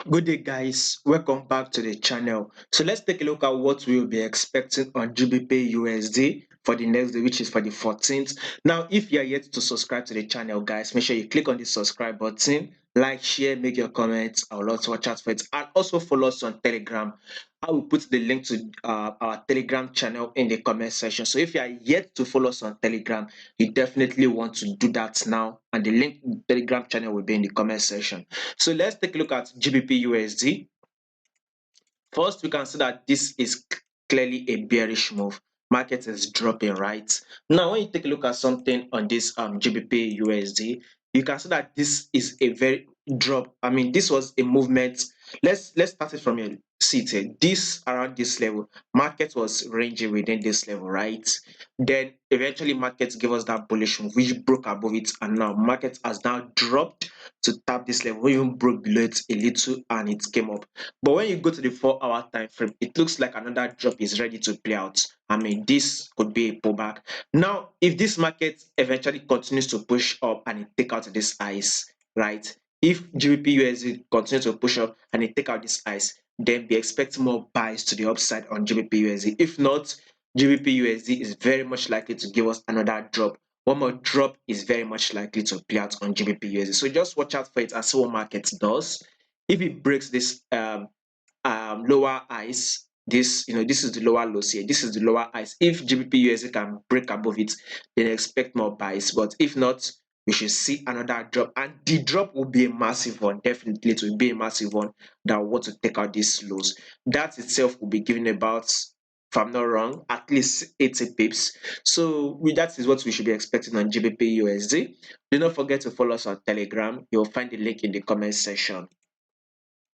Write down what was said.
Good day, guys. Welcome back to the channel. So let's take a look at what we will be expecting on GBPUSD for the next day, which is for the 14th. Now, if you are yet to subscribe to the channel, guys, make sure you click on the subscribe button, like, share, make your comments. I would love to watch out for it, and also follow us on Telegram. I will put the link to our Telegram channel in the comment section. So if you are yet to follow us on Telegram, you definitely want to do that now, and the link to the Telegram channel will be in the comment section. So let's take a look at GBP/USD. First, we can see that this is clearly a bearish move. Market is dropping, right? Now, when you take a look at something on this GBP/USD, you can see that this is a very drop. I mean, this was a movement. Let's start it from here. See it here. This around this level, market was ranging within this level, right? Then eventually, market gave us that bullish move, which broke above it, and now market has now dropped to tap this level. We even broke below it a little, and it came up. But when you go to the 4-hour time frame, it looks like another drop is ready to play out. I mean, this could be a pullback. Now, if this market eventually continues to push up and it take out this ice, right? If GBP/USD continues to push up and it take out this ice, then be expecting more buys to the upside on GBP/USD. If not, GBP/USD is very much likely to give us another drop. One more drop is very much likely to play out on GBP/USD. So just watch out for it and see what market does. If it breaks this lower highs, this is the lower lows here, this is the lower highs. If GBP/USD can break above it, then expect more buys. But if not, we should see another drop, and the drop will be a massive one. Definitely it will be a massive one that will want to take out these lows. That itself will be giving about, if I'm not wrong, at least 80 pips. So that is what we should be expecting on GBP/USD. Do not forget to follow us on Telegram. You'll find the link in the comment section.